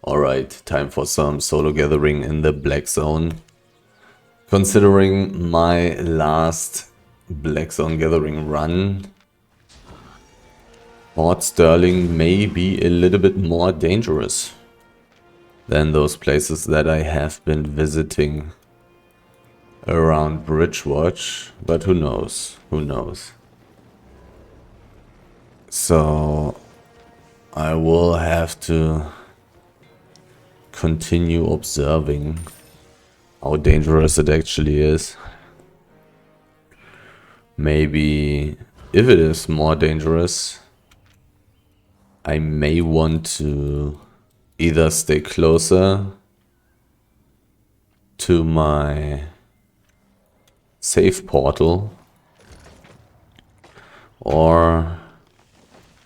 Alright, time for some solo gathering in the Black Zone. Considering my last Black Zone gathering run, Port Sterling may be a little bit more dangerous than those places that I have been visiting around Bridgewatch, but who knows, who knows. So I will have to continue observing how dangerous it actually is. Maybe if it is more dangerous, I may want to either stay closer to my safe portal, or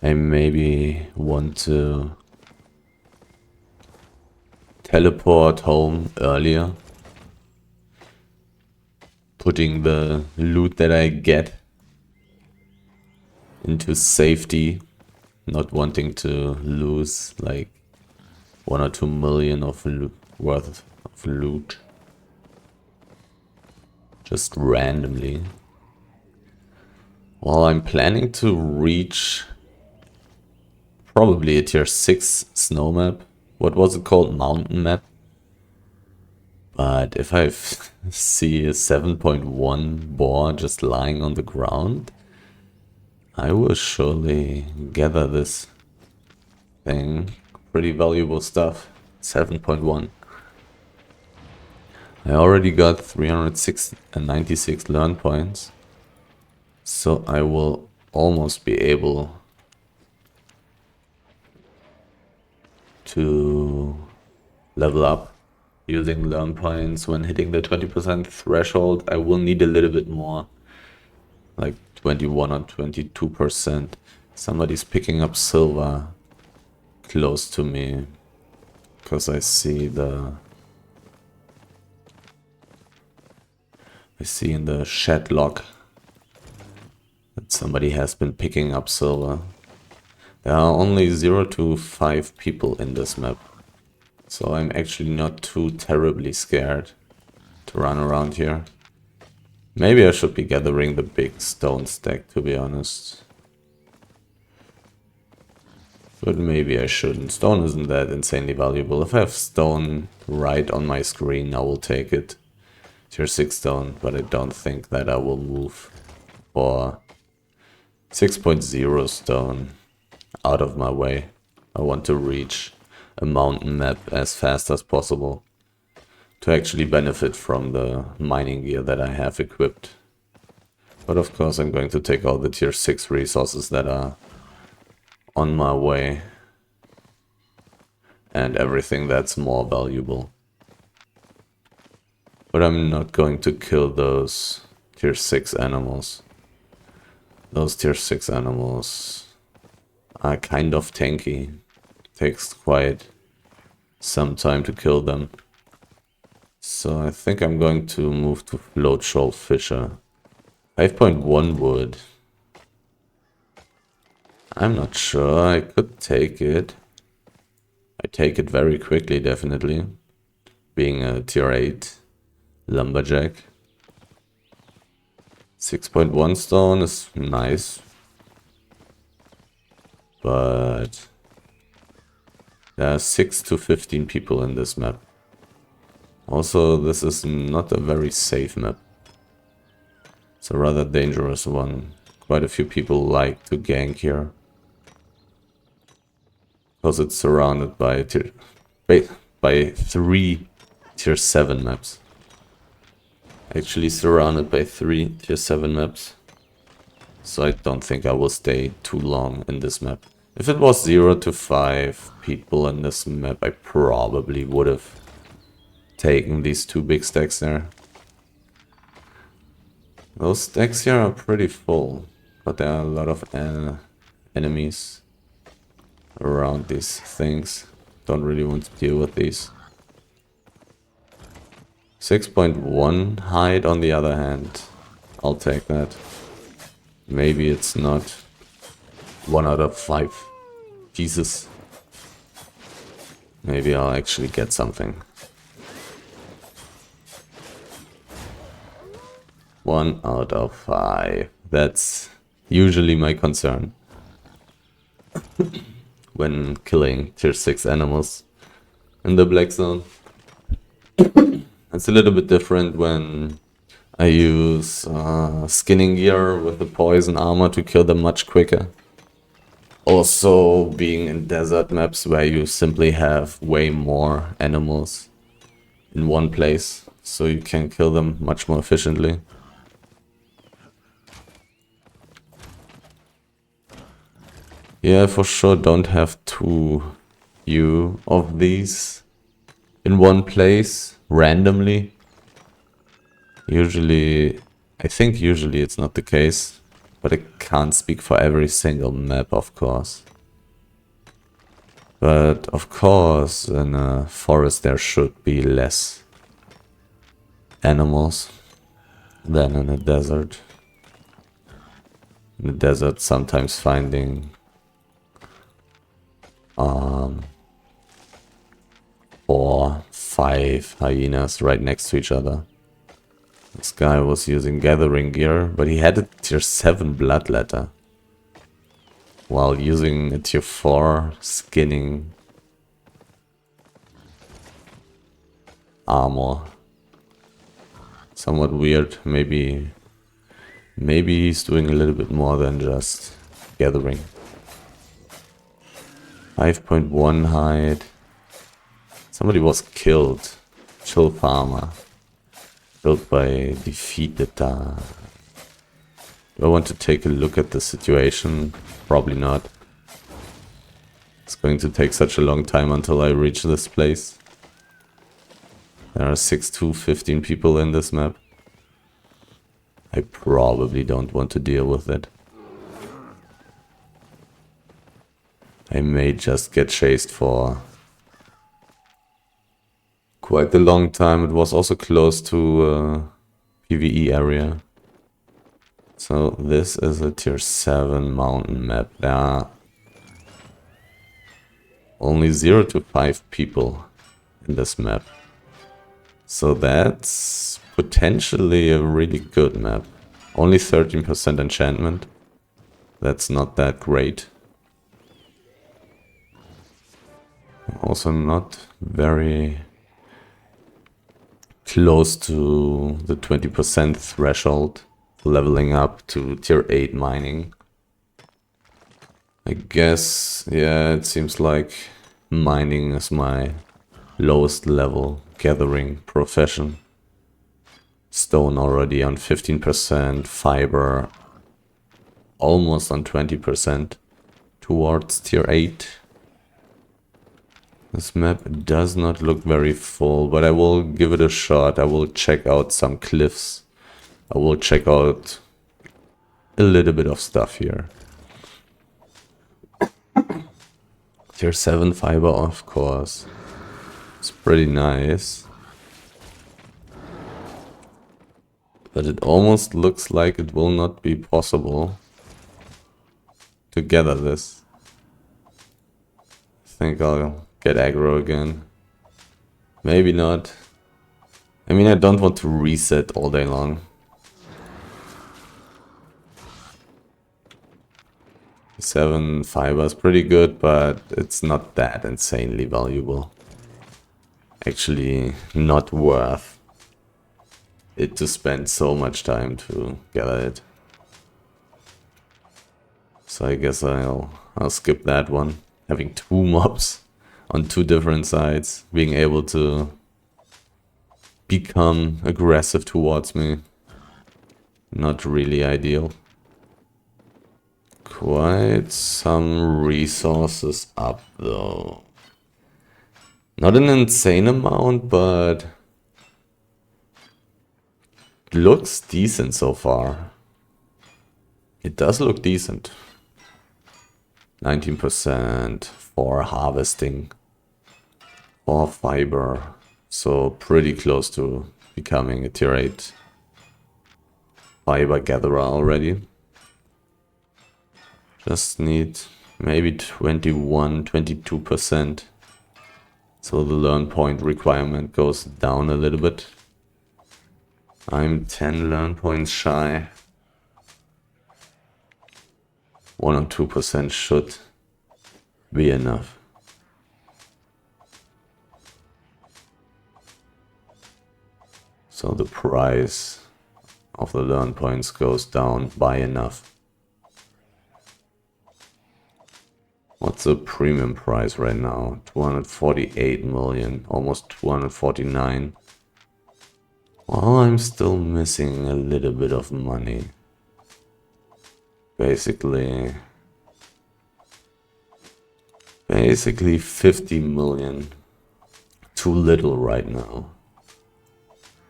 I maybe want to teleport home earlier, putting the loot that I get into safety, not wanting to lose like 1 or 2 million of worth of loot just randomly. Well, I'm planning to reach probably a tier 6 snow map. What was it called? Mountain map. But if I see a 7.1 boar just lying on the ground, I will surely gather this thing. Pretty valuable stuff. 7.1. I already got 396 learn points. So I will almost be able to level up using learn points when hitting the 20% threshold. I will need a little bit more, like 21 or 22%. Somebody's picking up silver close to me, because I see in the shed log that somebody has been picking up silver. There are only 0 to 5 people in this map, so I'm actually not too terribly scared to run around here. Maybe I should be gathering the big stone stack, to be honest. But maybe I shouldn't. Stone isn't that insanely valuable. If I have stone right on my screen, I will take it. Tier 6 stone, but I don't think that I will move for 6.0 stone out of my way. I want to reach a mountain map as fast as possible to actually benefit from the mining gear that I have equipped. But of course I'm going to take all the tier 6 resources that are on my way and everything that's more valuable. But I'm not going to kill those tier 6 animals. Those tier 6 animals are kind of tanky. Takes quite some time to kill them. So I think I'm going to move to Float Shoal Fisher. 5.1 wood. I'm not sure. I could take it. I take it very quickly, definitely. Being a tier 8 lumberjack. 6.1 stone is nice. But there are 6 to 15 people in this map. Also, this is not a very safe map. It's a rather dangerous one. Quite a few people like to gank here, because it's surrounded by 3 tier 7 maps. Actually surrounded by 3 tier 7 maps. So I don't think I will stay too long in this map. If it was 0 to 5 people in this map, I probably would have taken these 2 big stacks there. Those stacks here are pretty full, but there are a lot of enemies around these things. Don't really want to deal with these. 6.1 hide on the other hand. I'll take that. Maybe it's not 1 out of 5. Jesus. Maybe I'll actually get something. 1 out of 5. That's usually my concern when killing tier 6 animals in the black zone. It's a little bit different when I use skinning gear with the poison armor to kill them much quicker. Also being in desert maps where you simply have way more animals in one place, so you can kill them much more efficiently. Yeah, for sure don't have two of these in one place randomly. Usually, I think usually it's not the case, but I can't speak for every single map, of course. But of course, in a forest there should be less animals than in a desert. In the desert, sometimes finding 4, 5 hyenas right next to each other. This guy was using gathering gear, but he had a tier 7 bloodletter while using a tier 4 skinning armor. Somewhat weird. Maybe he's doing a little bit more than just gathering. 5.1 height. Somebody was killed. Chill farmer. Killed by defeated. Do I want to take a look at the situation? Probably not. It's going to take such a long time until I reach this place. There are 6 to 15 people in this map. I probably don't want to deal with it. I may just get chased for quite a long time. It was also close to a PvE area. So this is a tier 7 mountain map. There are only 0 to 5 people in this map. So that's potentially a really good map. Only 13% enchantment. That's not that great. Also not very close to the 20% threshold, leveling up to tier 8 mining. I guess, yeah, it seems like mining is my lowest level gathering profession. Stone already on 15%, fiber almost on 20% towards tier 8. This map does not look very full, but I will give it a shot. I will check out some cliffs. I will check out a little bit of stuff here. Tier 7 fiber, of course. It's pretty nice. But it almost looks like it will not be possible to gather this. I think I'll get aggro again. Maybe not. I mean, I don't want to reset all day long. 7 fiber is pretty good, but it's not that insanely valuable. Actually, not worth it to spend so much time to gather it. So I guess I'll skip that one. Having 2 mobs on 2 different sides, being able to become aggressive towards me. Not really ideal. Quite some resources up though. Not an insane amount, but it looks decent so far. It does look decent. 19% for harvesting, for fiber, so pretty close to becoming a tier 8 fiber gatherer already. Just need maybe 21, 22%. So the learn point requirement goes down a little bit. I'm 10 learn points shy. 1 or 2% should be enough. So the price of the learn points goes down by enough. What's the premium price right now? 248 million, almost 249. Well, I'm still missing a little bit of money. Basically 50 million. Too little right now.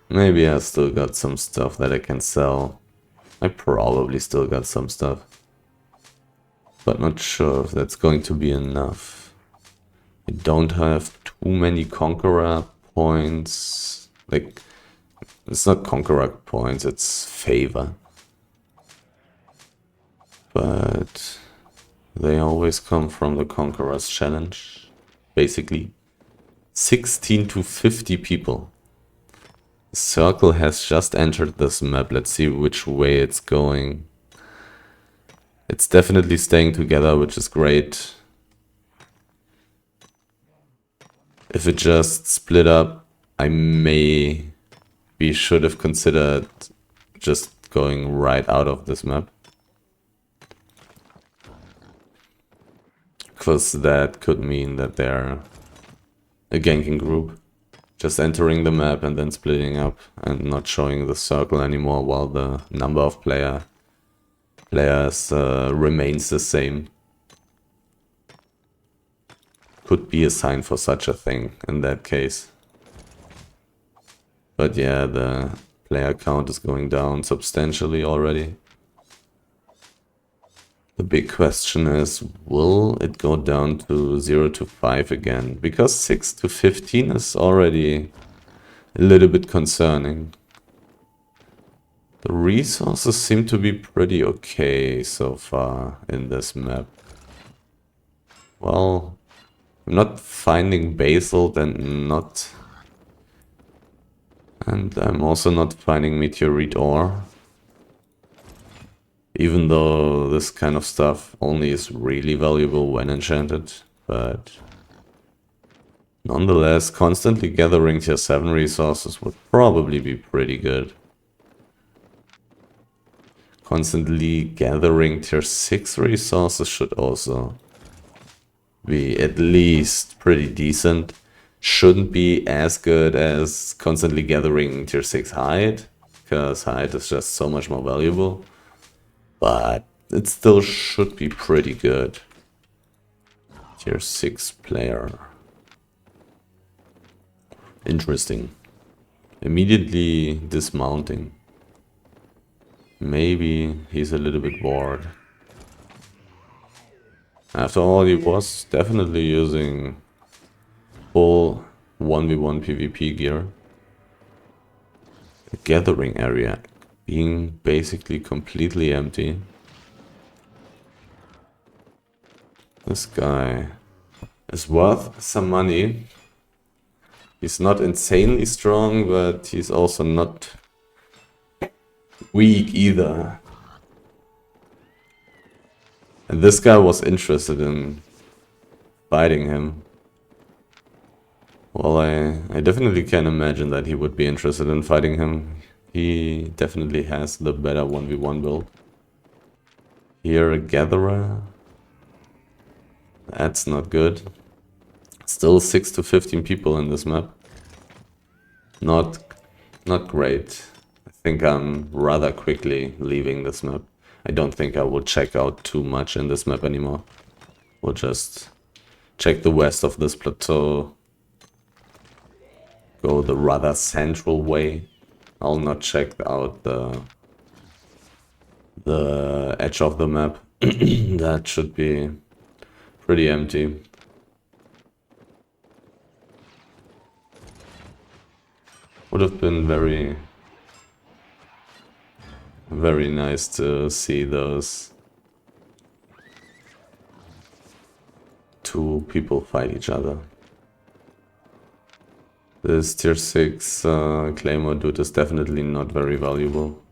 Maybe I still got some stuff that I can sell. I probably still got some stuff. But not sure if that's going to be enough. I don't have too many Conqueror points. Like, it's not Conqueror points, it's favor. But they always come from the Conqueror's challenge. Basically, 16 to 50 people. The circle has just entered this map. Let's see which way it's going. It's definitely staying together, which is great. If it just split up, I should have considered just going right out of this map. Because that could mean that they're a ganking group. Just entering the map and then splitting up and not showing the circle anymore while the number of players remains the same. Could be a sign for such a thing in that case. But yeah, the player count is going down substantially already. The big question is, will it go down to 0 to 5 again? Because 6 to 15 is already a little bit concerning. The resources seem to be pretty okay so far in this map. Well, I'm not finding basalt and I'm also not finding meteorite ore. Even though this kind of stuff only is really valuable when enchanted, but nonetheless, constantly gathering tier 7 resources would probably be pretty good. Constantly gathering tier 6 resources should also be at least pretty decent. Shouldn't be as good as constantly gathering tier 6 hide, because hide is just so much more valuable. But it still should be pretty good. Tier 6 player. Interesting. Immediately dismounting. Maybe he's a little bit bored. After all, he was definitely using full 1v1 PvP gear. The gathering area being basically completely empty. This guy is worth some money. He's not insanely strong, but he's also not weak either. And this guy was interested in fighting him. Well, I definitely can imagine that he would be interested in fighting him. He definitely has the better 1v1 build. Here, a gatherer. That's not good. Still 6 to 15 people in this map. Not great. I think I'm rather quickly leaving this map. I don't think I will check out too much in this map anymore. We'll just check the west of this plateau. Go the rather central way. I'll not check out the edge of the map. That should be pretty empty. Would have been very nice to see those two people fight each other. This tier 6 Claymore dude is definitely not very valuable.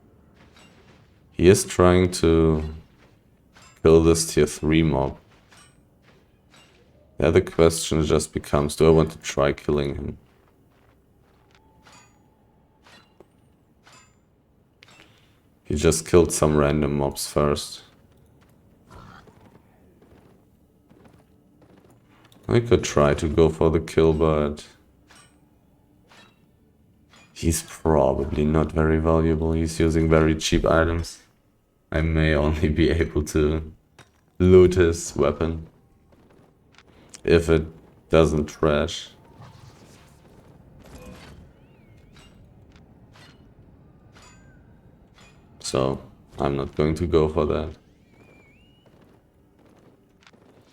He is trying to kill this tier 3 mob. The other question just becomes, do I want to try killing him? He just killed some random mobs first. I could try to go for the kill, but he's probably not very valuable. He's using very cheap items. I may only be able to loot his weapon if it doesn't trash. So I'm not going to go for that.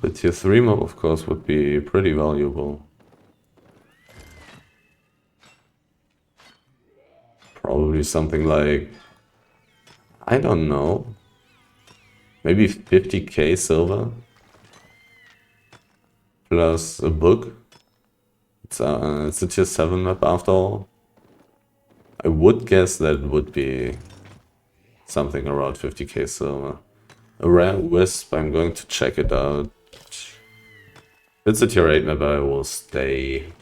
The tier 3 mob, of course, would be pretty valuable. Probably something like, I don't know, maybe 50k silver plus a book. It's a tier 7 map after all. I would guess that would be something around 50k silver. A rare wisp, I'm going to check it out. If it's a tier 8 map, I will stay.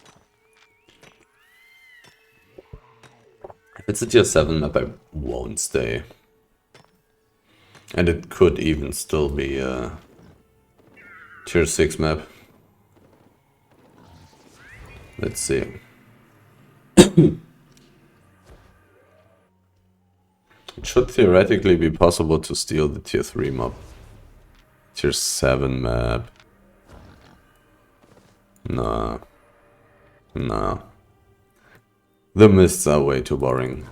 If it's a tier 7 map, I won't stay. And it could even still be a tier 6 map. Let's see. It should theoretically be possible to steal the tier 3 mob. Tier 7 map. Nah. Nah. The mists are way too boring.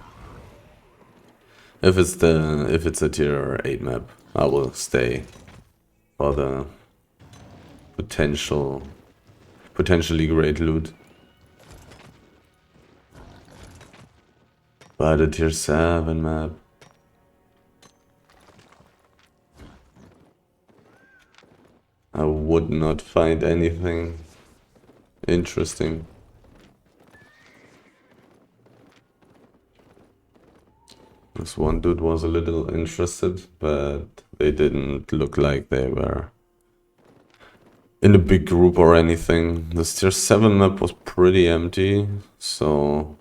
If it's a tier 8 map, I will stay for the potentially great loot. But a tier 7 map. I would not find anything interesting. This one dude was a little interested, but they didn't look like they were in a big group or anything. This tier 7 map was pretty empty, so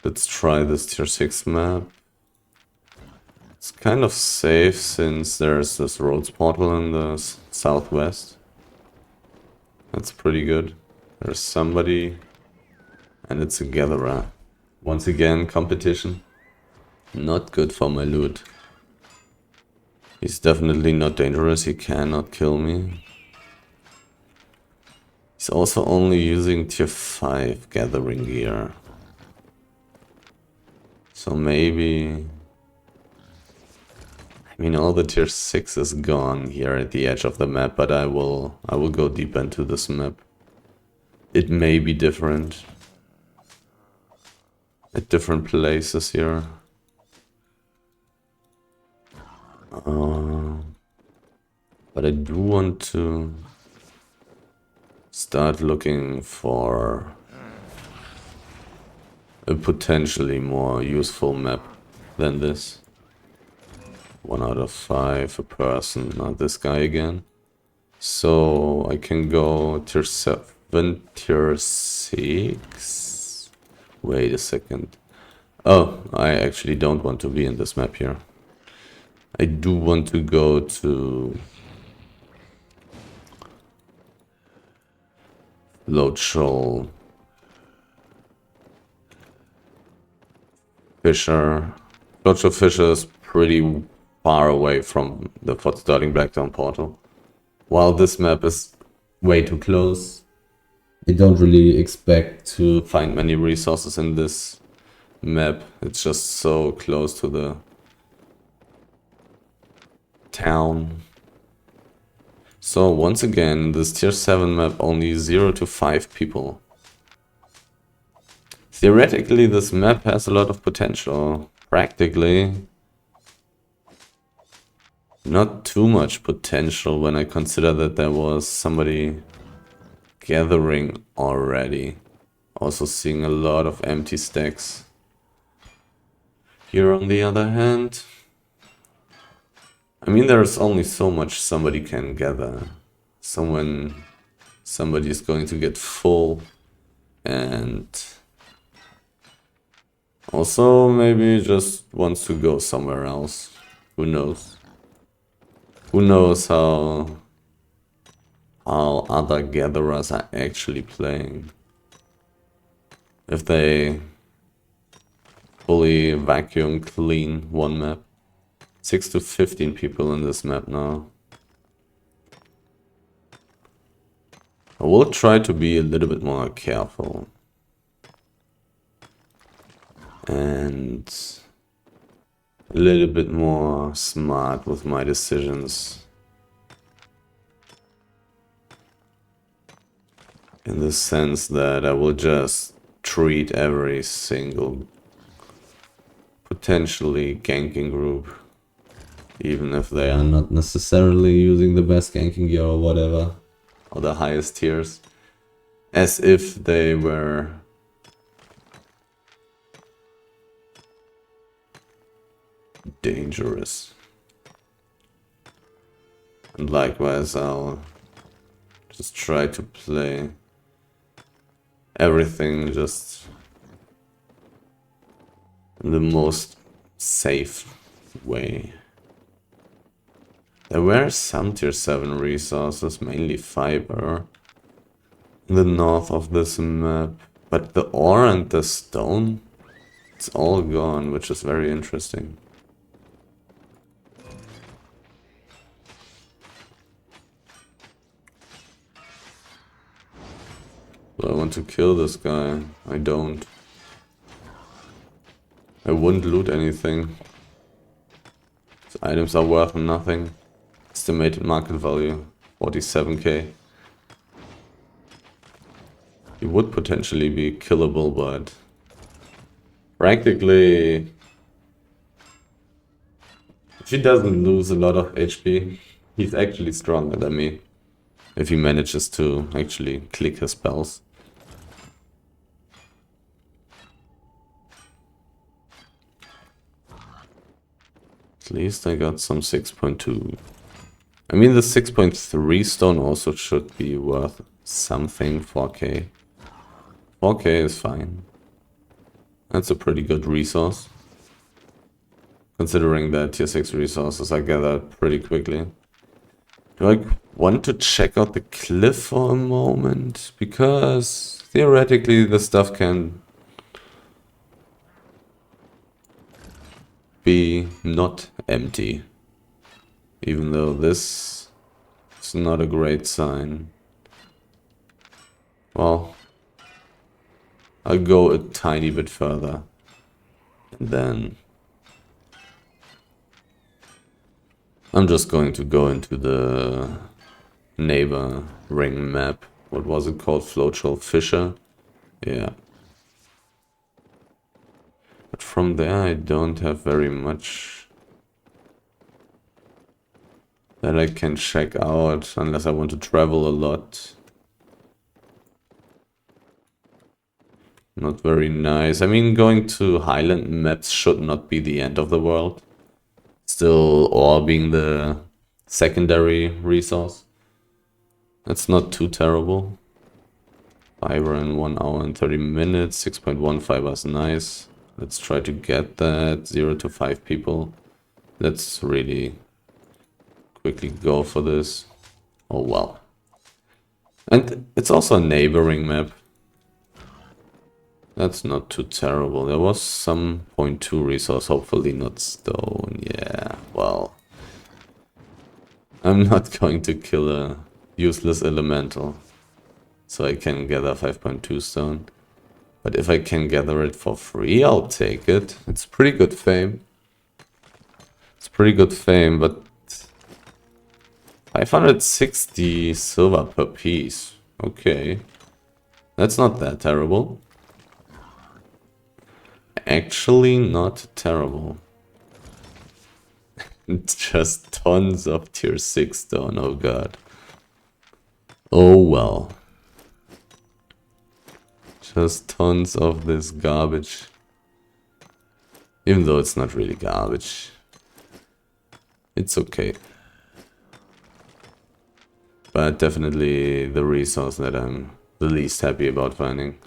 let's try this tier 6 map. It's kind of safe since there's this roads portal in the southwest. That's pretty good. There's somebody, and it's a gatherer. Once again, competition. Not good for my loot. He's definitely not dangerous, he cannot kill me. He's also only using tier 5 gathering gear. So maybe... I mean, all the tier 6 is gone here at the edge of the map, but I will go deep into this map. It may be different at different places here. But I do want to start looking for a potentially more useful map than this. 1 out of 5, a person, not this guy again. So I can go tier 7, tier 6. Wait a second. Oh, I actually don't want to be in this map here. I do want to go to Lochel Fisher. Lochel Fisher is pretty far away from the Fort Starting Blackdown portal. While this map is way too close, I don't really expect to find many resources in this map. It's just so close to the town. So once again, this tier 7 map, only 0 to 5 people. Theoretically, this map has a lot of potential. Practically, not too much potential when I consider that there was somebody gathering already. Also seeing a lot of empty stacks. Here on the other hand, I mean, there's only so much somebody can gather. Somebody is going to get full, and also maybe just wants to go somewhere else. Who knows? Who knows how other gatherers are actually playing? If they fully vacuum clean one map. 6 to 15 people in this map now. I will try to be a little bit more careful. And a little bit more smart with my decisions. In the sense that I will just treat every single potentially ganking group, even if they are not necessarily using the best ganking gear or whatever, or the highest tiers, as if they were dangerous. And likewise, I'll just try to play everything just in the most safe way. There were some tier 7 resources, mainly fiber, in the north of this map, but the ore and the stone, it's all gone, which is very interesting. Do I want to kill this guy? I don't. I wouldn't loot anything. His items are worth nothing. Estimated market value, 47k. He would potentially be killable, but practically, if he doesn't lose a lot of HP, he's actually stronger than me. If he manages to actually click his spells. At least I got some 6.2. I mean, the 6.3 stone also should be worth something. 4k. 4k is fine. That's a pretty good resource. Considering that tier 6 resources are gathered pretty quickly. Do I want to check out the cliff for a moment? Because theoretically the stuff can be not empty. Even though this is not a great sign. Well, I'll go a tiny bit further. And then I'm just going to go into the neighboring map. What was it called? Floatrol Fisher? Yeah. But from there I don't have very much that I can check out unless I want to travel a lot. Not very nice. I mean, going to Highland maps should not be the end of the world. Still, ore being the secondary resource. That's not too terrible. Fiber in 1 hour and 30 minutes. 6.1 fiber is nice. Let's try to get that. 0 to 5 people. Let's really quickly go for this. Oh well. And it's also a neighboring map. That's not too terrible. There was some 0.2 resource, hopefully not stone. Yeah, well. I'm not going to kill a useless elemental. So I can gather 5.2 stone. But if I can gather it for free, I'll take it. It's pretty good fame. It's pretty good fame, but 560 silver per piece. Okay. That's not that terrible. Actually not terrible. Just tons of tier 6 stone, oh god. Oh well. Just tons of this garbage. Even though it's not really garbage. It's okay. But definitely the resource that I'm the least happy about finding.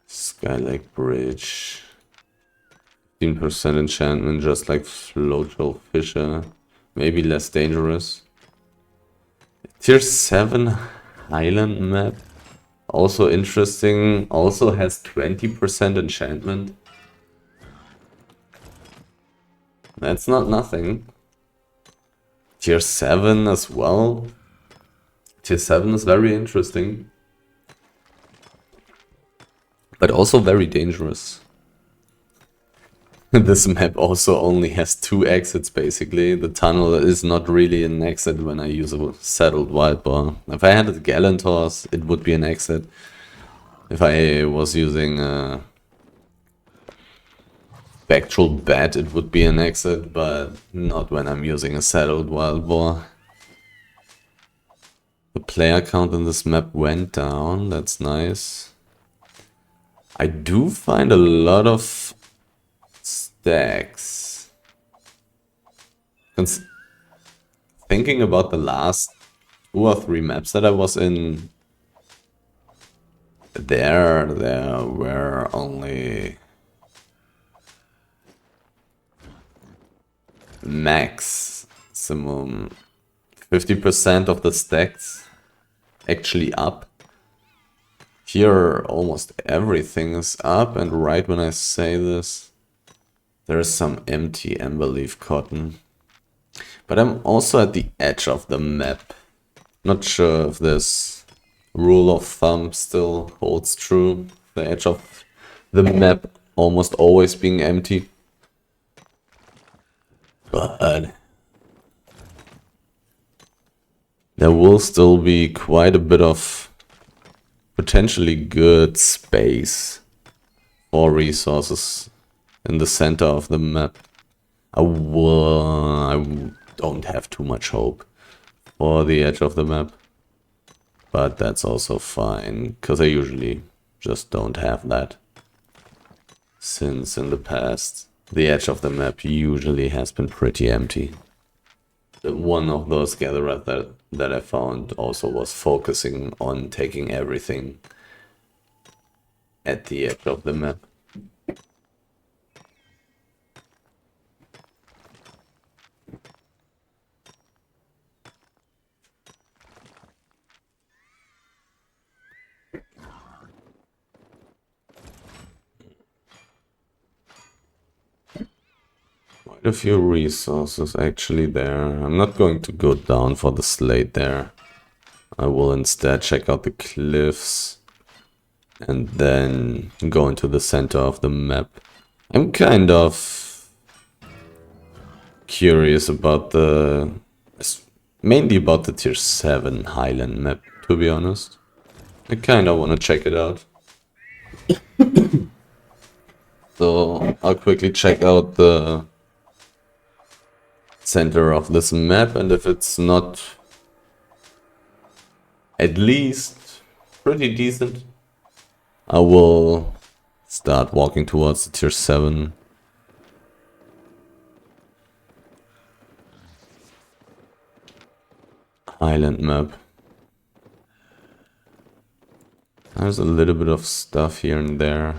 Skylake Bridge. 15% enchantment, just like Floatal Fisher. Maybe less dangerous. Tier 7 Highland map. Also interesting. Also has 20% enchantment. That's not nothing. Tier 7 as well. Tier 7 is very interesting. But also very dangerous. This map also only has 2 exits basically. The tunnel is not really an exit when I use a saddled wild boar. If I had a gallant horse, it would be an exit. If I was using a spectral bat, it would be an exit, but not when I'm using a saddled wild boar. The player count in this map went down, that's nice. I do find a lot of stacks. Thinking about the last 2 or 3 maps that I was in, there were only maximum 50% of the stacks actually up. Here almost everything is up, and right when I say this, there is some empty Emberleaf cotton. But I'm also at the edge of the map. Not sure if this rule of thumb still holds true. The edge of the map almost always being empty. But there will still be quite a bit of potentially good space for resources in the center of the map. I don't have too much hope for the edge of the map, but that's also fine, because I usually just don't have that, since in the past the edge of the map usually has been pretty empty. One of those gatherers that I found also was focusing on taking everything at the edge of the map. Quite a few resources actually there. I'm not going to go down for the slate there. I will instead check out the cliffs and then go into the center of the map. I'm kind of curious about mainly about the tier 7 Highland map, to be honest. I kind of want to check it out. So I'll quickly check out the center of this map, and if it's not at least pretty decent, I will start walking towards the tier 7. Island map. There's a little bit of stuff here and there.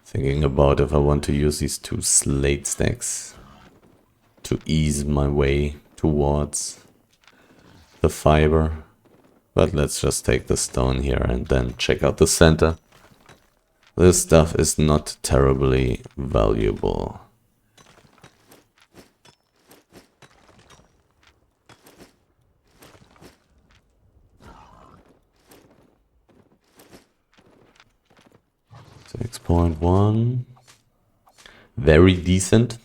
Thinking about if I want to use these 2 slate stacks to ease my way towards the fiber. But let's just take the stone here and then check out the center. This stuff is not terribly valuable. .1, very decent.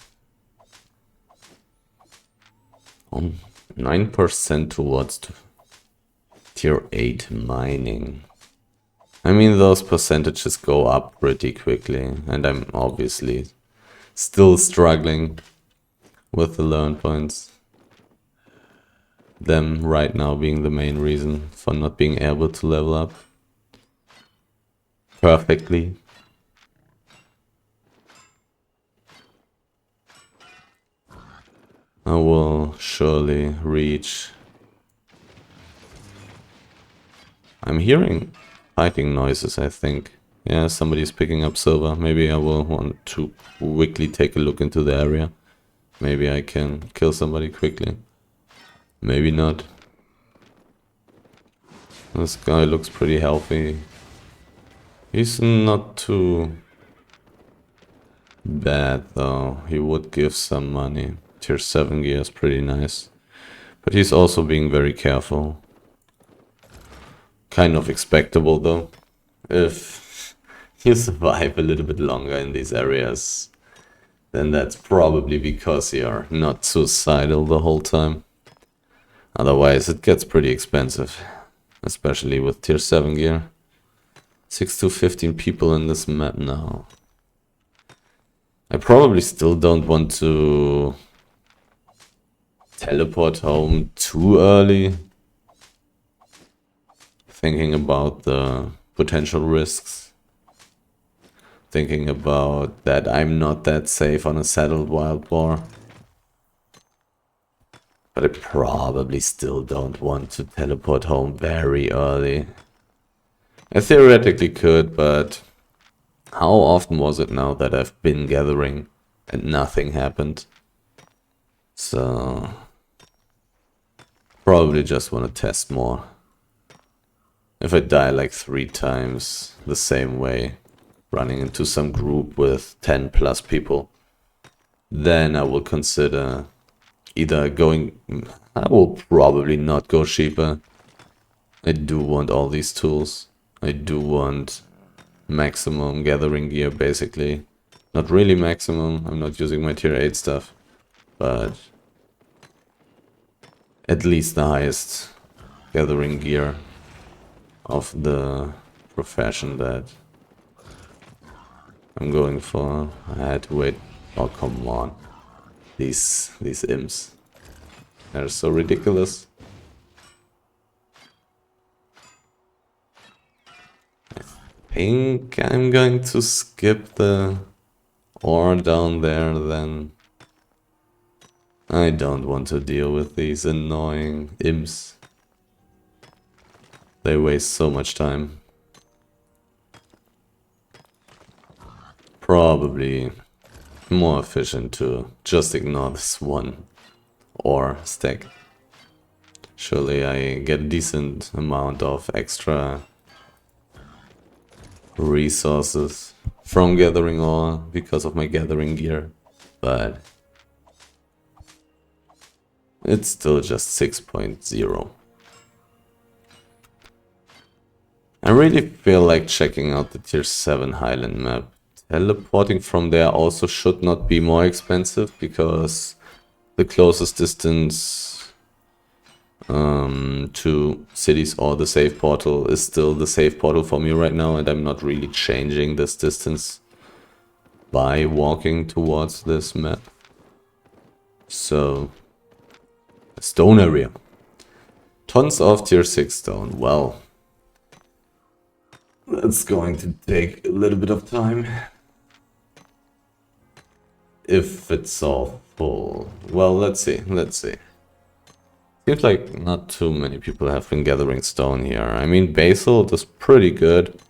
9% towards tier 8 mining. I mean, those percentages go up pretty quickly, and I'm obviously still struggling with the learn points. them right now being the main reason for not being able to level up perfectly. I will surely reach. I'm hearing fighting noises, I think. Yeah, somebody's picking up silver. Maybe I will want to quickly take a look into the area. Maybe I can kill somebody quickly. Maybe not. This guy looks pretty healthy. He's not too bad though. He would give some money. Tier 7 gear is pretty nice. But he's also being very careful. Kind of expectable though. If you survive a little bit longer in these areas, then that's probably because you're not suicidal the whole time. Otherwise it gets pretty expensive. Especially with tier 7 gear. 6 to 15 people in this map now. I probably still don't want to teleport home too early. Thinking about the potential risks. Thinking about that I'm not that safe on a settled wild boar. But I probably still don't want to teleport home very early. I theoretically could, but how often was it now that I've been gathering and nothing happened? So probably just want to test more. If I die like 3 times the same way, running into some group with 10 plus people, then I will consider either going... I will probably not go cheaper. I do want all these tools. I do want maximum gathering gear, basically. Not really maximum, I'm not using my tier 8 stuff, but at least the highest gathering gear of the profession that I'm going for. I had to wait. Oh, come on. These imps. They're so ridiculous. I think I'm going to skip the ore down there then. I don't want to deal with these annoying imps. They waste so much time. Probably more efficient to just ignore this one ore stack. Surely I get a decent amount of extra resources from gathering ore because of my gathering gear, but it's still just 6.0. I really feel like checking out the tier 7 Highland map. Teleporting from there also should not be more expensive because the closest distance to cities or the save portal is still the save portal for me right now, and I'm not really changing this distance by walking towards this map. So, stone area. Tons of tier 6 stone. Well, that's going to take a little bit of time. If it's all full. Well, let's see. Seems like not too many people have been gathering stone here. I mean, basalt is pretty good.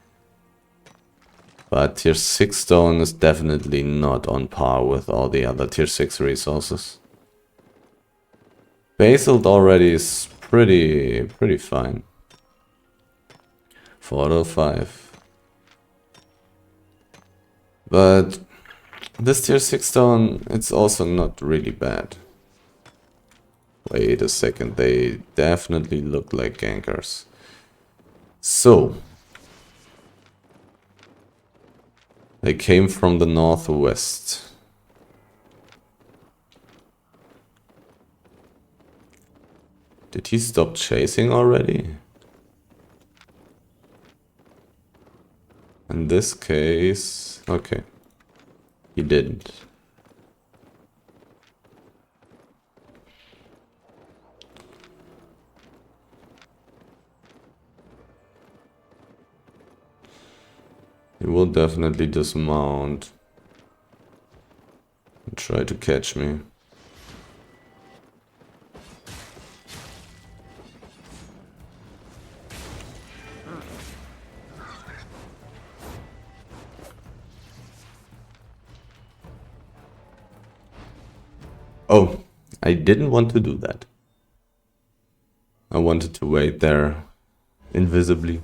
But tier 6 stone is definitely not on par with all the other tier 6 resources. Basalt already is pretty fine. 4 out of 5. But this tier 6 stone, it's also not really bad. Wait a second, they definitely look like gankers. So, they came from the northwest. Did he stop chasing already? In this case, okay, he didn't. He will definitely dismount and try to catch me. Oh, I didn't want to do that. I wanted to wait there invisibly.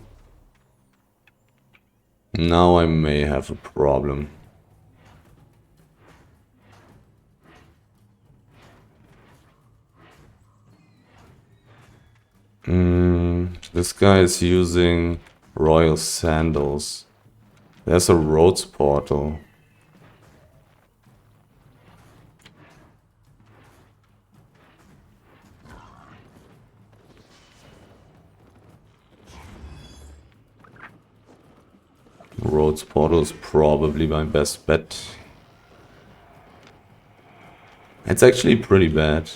Now I may have a problem. This guy is using royal sandals. There's a Rhodes portal. Rhodes portal is probably my best bet. It's actually pretty bad.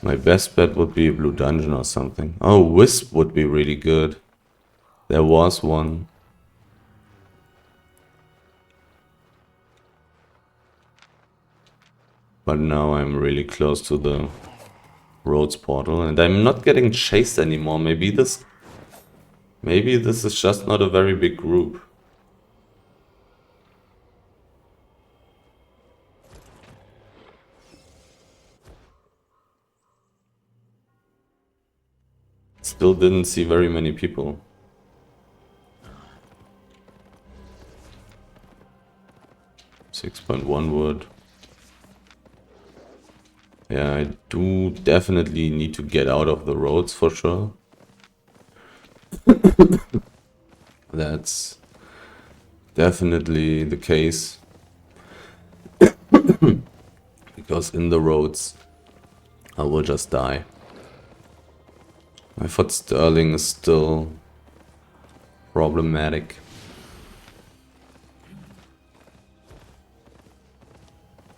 My best bet would be a blue dungeon or something. Oh, Wisp would be really good. There was one. But now I'm really close to the Rhodes portal and I'm not getting chased anymore. Maybe this is just not a very big group. Still didn't see very many people. .1 wood. Yeah, I do definitely need to get out of the roads for sure. That's definitely the case. Because in the roads, I will just die. I thought Sterling is still problematic.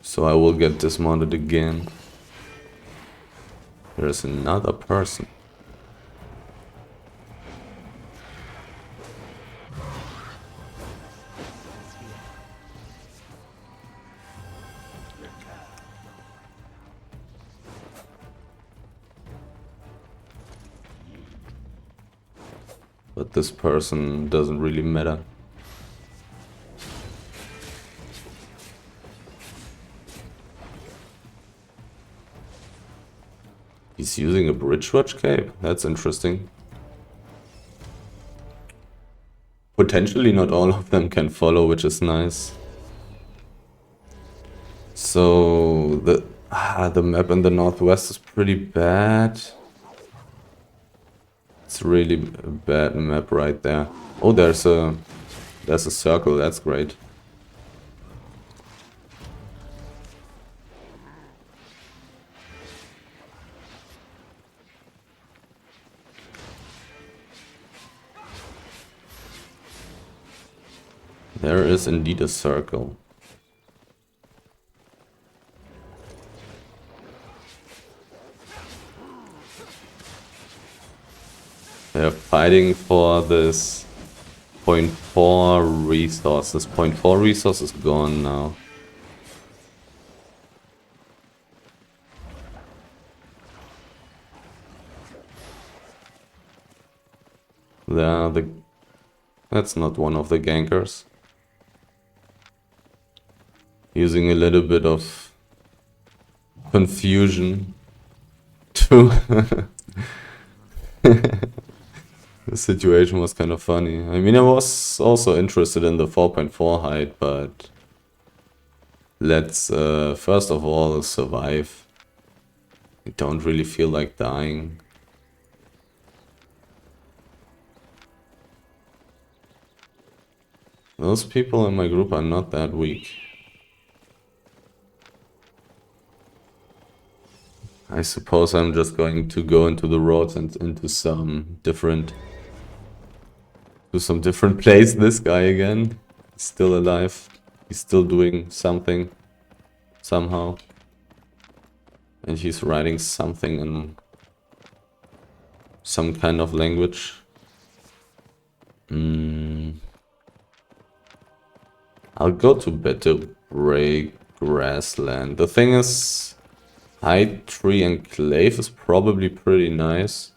So I will get dismounted again. There's another person. But this person doesn't really matter. He's using a Bridgewatch cape? That's interesting. Potentially not all of them can follow, which is nice. So the map in the northwest is pretty bad. It's really a bad map right there. Oh, there's a circle, that's great. There is indeed a circle. They're fighting for this .4 resource. This .4 resource is gone now. That's not one of the gankers. Using a little bit of confusion to the situation was kind of funny. I mean, I was also interested in the 4.4 height, but let's first of all survive. I don't really feel like dying. Those people in my group are not that weak. I suppose I'm just going to go into the roads and into some different place. This guy again. He's still alive. He's still doing something. Somehow. And he's writing something in some kind of language. I'll go to better gray grassland. The thing is, High Tree Enclave is probably pretty nice.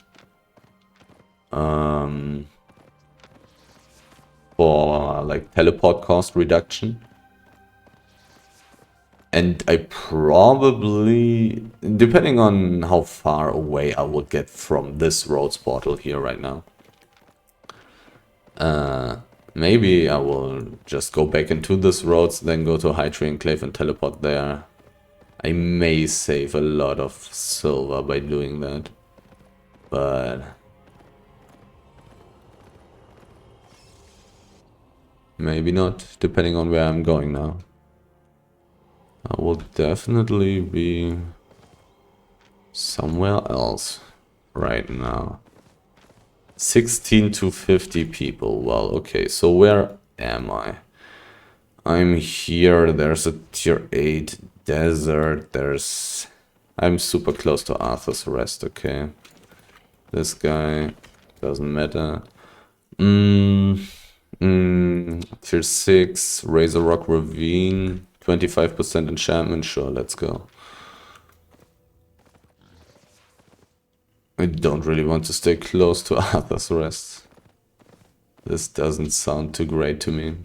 For like teleport cost reduction. And I probably, depending on how far away I would get from this roads portal here right now. Maybe I will just go back into this roads, then go to High Tree Enclave and teleport there. I may save a lot of silver by doing that. But maybe not, depending on where I'm going now. I will definitely be somewhere else right now. 16 to 50 people. Well, okay, so where am I? I'm here. There's a tier 8 desert. I'm super close to Arthur's Rest, okay. This guy doesn't matter. Tier 6, Razor Rock Ravine, 25% enchantment, sure, let's go. I don't really want to stay close to Arthur's Rest. This doesn't sound too great to me.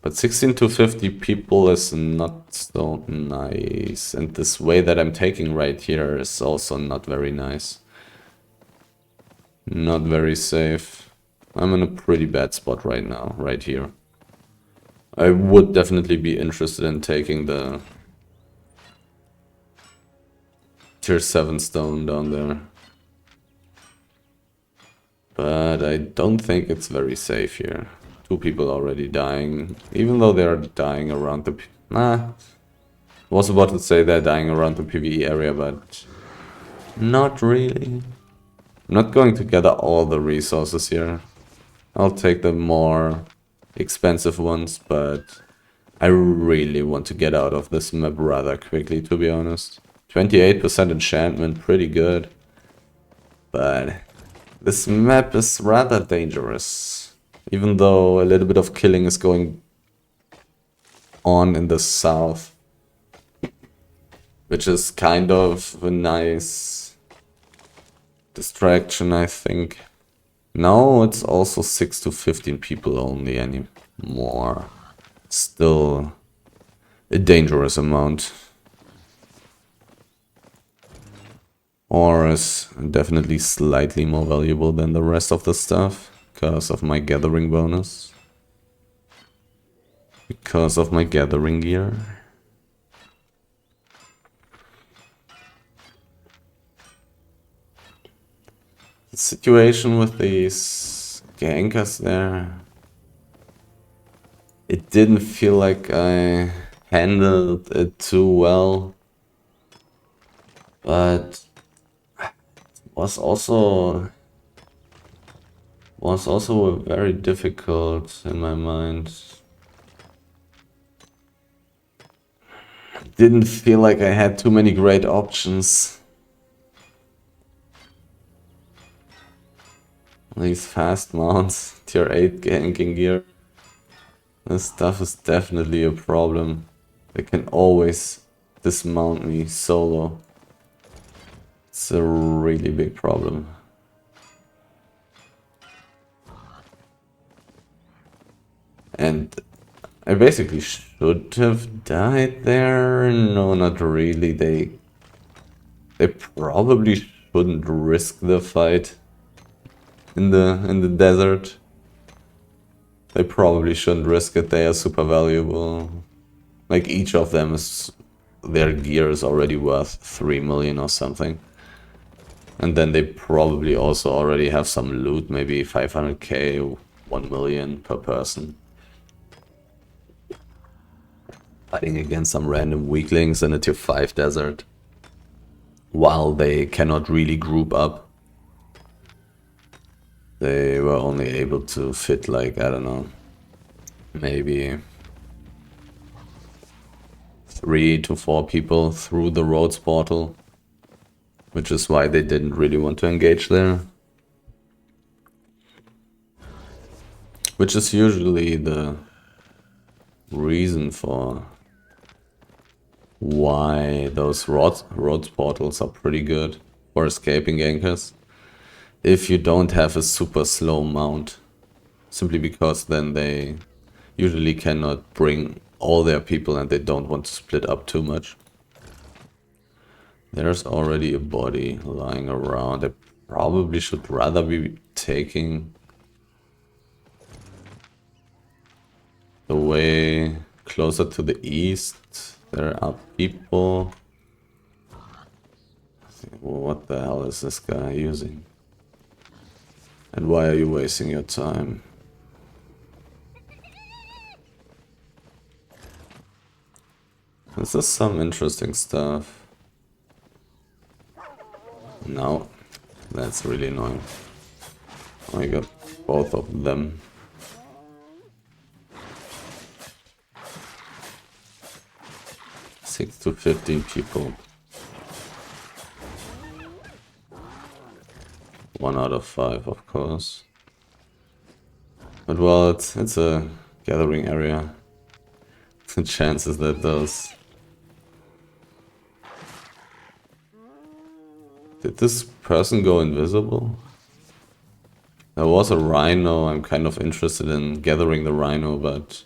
But 16 to 50 people is not so nice. And this way that I'm taking right here is also not very nice. Not very safe. I'm in a pretty bad spot right now, right here. I would definitely be interested in taking the tier 7 stone down there. But I don't think it's very safe here. 2 people already dying, even though they are dying around the... was about to say they're dying around the PvE area, but not really. I'm not going to gather all the resources here. I'll take the more expensive ones, but I really want to get out of this map rather quickly, to be honest. 28% enchantment, pretty good. But this map is rather dangerous. Even though a little bit of killing is going on in the south. Which is kind of a nice distraction, I think. Now it's also 6 to 15 people only anymore. Still a dangerous amount. Ore is definitely slightly more valuable than the rest of the stuff. Because of my gathering bonus. Because of my gathering gear. The situation with these gankers there. It didn't feel like I handled it too well. But it was also very difficult in my mind. Didn't feel like I had too many great options. These fast mounts, tier 8 ganking gear. This stuff is definitely a problem. They can always dismount me solo. It's a really big problem. And I basically should have died there. No, not really. They probably shouldn't risk the fight in the desert. They probably shouldn't risk it. They are super valuable. Like each of them is, their gear is already worth 3 million or something. And then they probably also already have some loot, maybe 500k, 1 million per person. Fighting against some random weaklings in a tier 5 desert. While they cannot really group up. They were only able to fit like, I don't know, maybe 3 to 4 people through the roads portal. Which is why they didn't really want to engage there. Which is usually the reason for why those road portals are pretty good for escaping gankers. If you don't have a super slow mount, simply because then they usually cannot bring all their people and they don't want to split up too much. There's already a body lying around. I probably should rather be taking the way closer to the east. There are people. What the hell is this guy using? And why are you wasting your time? This is some interesting stuff. No, that's really annoying. Oh, I got both of them. Six to 15 people. 1 out of 5, of course. But well, it's a gathering area. The chances that those... Did this person go invisible? There was a rhino. I'm kind of interested in gathering the rhino, but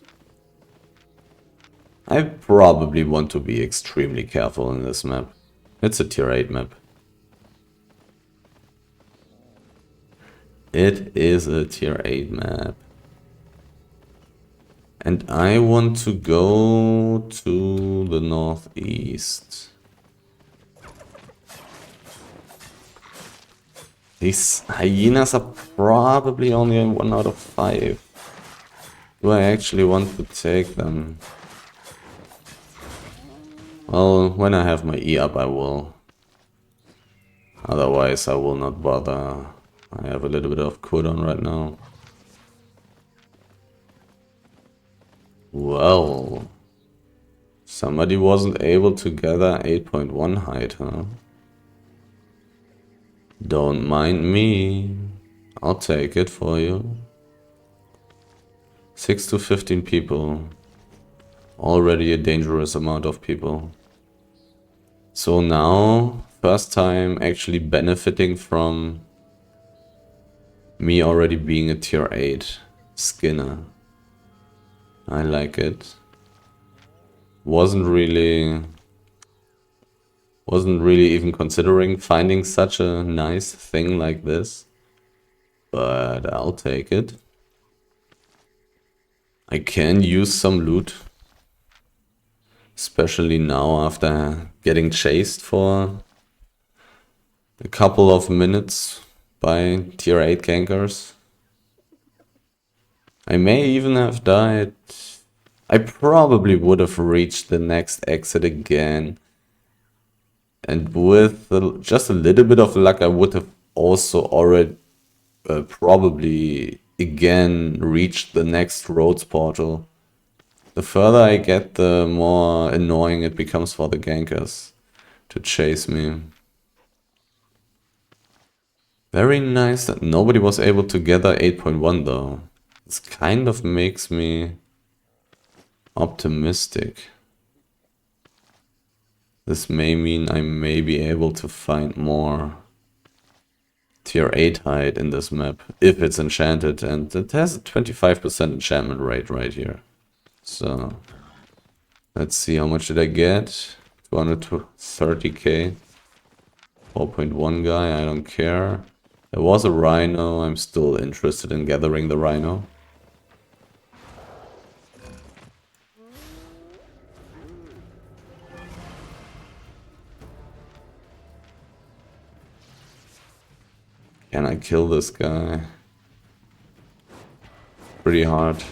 I probably want to be extremely careful in this map. It's a tier 8 map. It is a tier 8 map. And I want to go to the northeast. These hyenas are probably only 1 out of 5. Do I actually want to take them? Well, when I have my E up, I will. Otherwise, I will not bother. I have a little bit of cooldown right now. Well, somebody wasn't able to gather 8.1 height, huh? Don't mind me. I'll take it for you. 6 to 15 people. Already a dangerous amount of people. So now, first time actually benefiting from me already being a tier 8 skinner. I like it. Wasn't really even considering finding such a nice thing like this. But I'll take it. I can use some loot. Especially now after getting chased for a couple of minutes by tier 8 gankers. I may even have died. I probably would have reached the next exit again. And with just a little bit of luck, I would have also already probably again reached the next roads portal. The further I get, the more annoying it becomes for the gankers to chase me. Very nice that nobody was able to gather 8.1 though. This kind of makes me optimistic. This may mean I may be able to find more tier 8 height in this map if it's enchanted, and it has a 25% enchantment rate right here. So let's see, how much did I get? 230k. 4.1 guy, I don't care. There was a rhino, I'm still interested in gathering the rhino. Can I kill this guy? Pretty hard.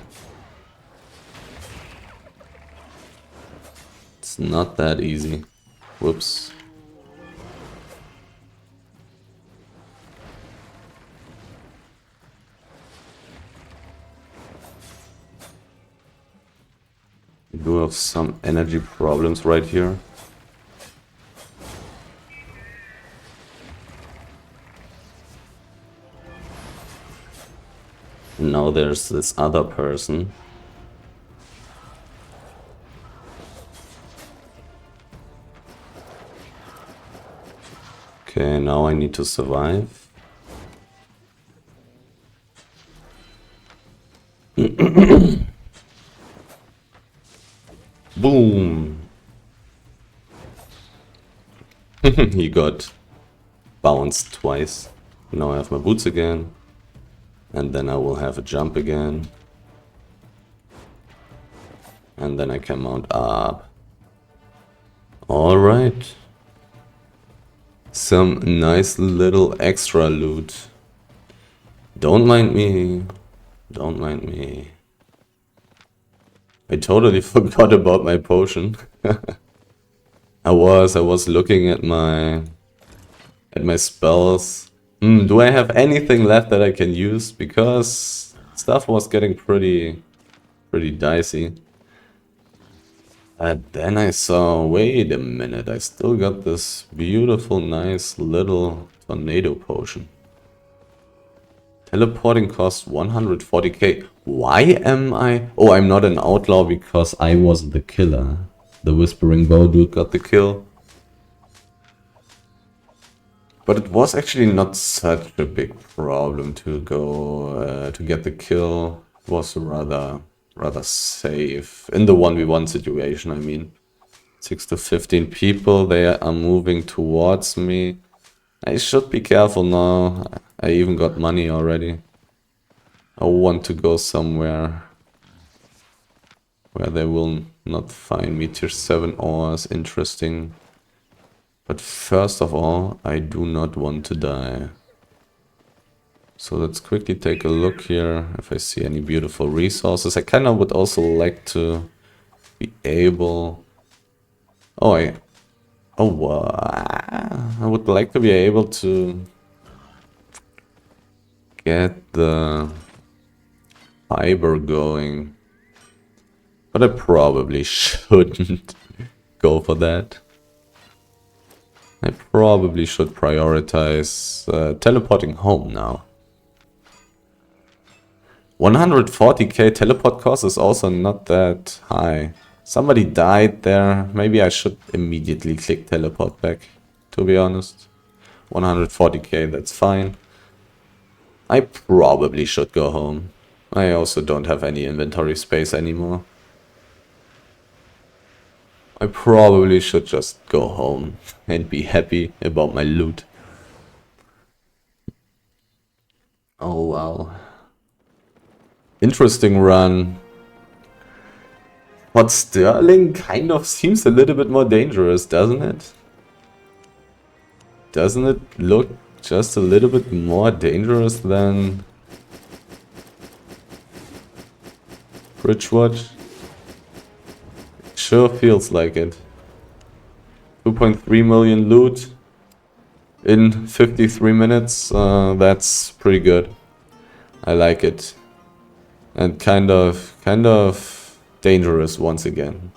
It's not that easy. Whoops. We do have some energy problems right here. And now there's this other person. Okay, now I need to survive. Boom! He got bounced twice. Now I have my boots again. And then I will have a jump again. And then I can mount up. Alright. Some nice little extra loot. Don't mind me. Don't mind me. I totally forgot about my potion. I was looking at my spells. Do I have anything left that I can use? Because stuff was getting pretty dicey. And then I saw, wait a minute, I still got this beautiful, nice little tornado potion. Teleporting costs 140k. Why am I... Oh, I'm not an outlaw because I was the killer. The Whispering Bow dude got the kill. But it was actually not such a big problem to go to get the kill. It was rather safe in the 1v1 situation. I mean, 6 to 15 people, they are moving towards me. I should be careful now. I even got money already. I want to go somewhere where they will not find me. Tier 7 ores, interesting. But first of all, I do not want to die. So let's quickly take a look here if I see any beautiful resources. I kind of would also like to be able... I would like to be able to get the fiber going. But I probably shouldn't go for that. I probably should prioritize teleporting home now. 140k teleport cost is also not that high. Somebody died there. Maybe I should immediately click teleport back, to be honest. 140k, that's fine. I probably should go home. I also don't have any inventory space anymore. I probably should just go home and be happy about my loot. Oh wow. Interesting run. But Sterling kind of seems a little bit more dangerous, doesn't it? Doesn't it look just a little bit more dangerous than Bridgewatch? Sure feels like it. 2.3 million loot in 53 minutes. That's pretty good. I like it. And kind of dangerous once again.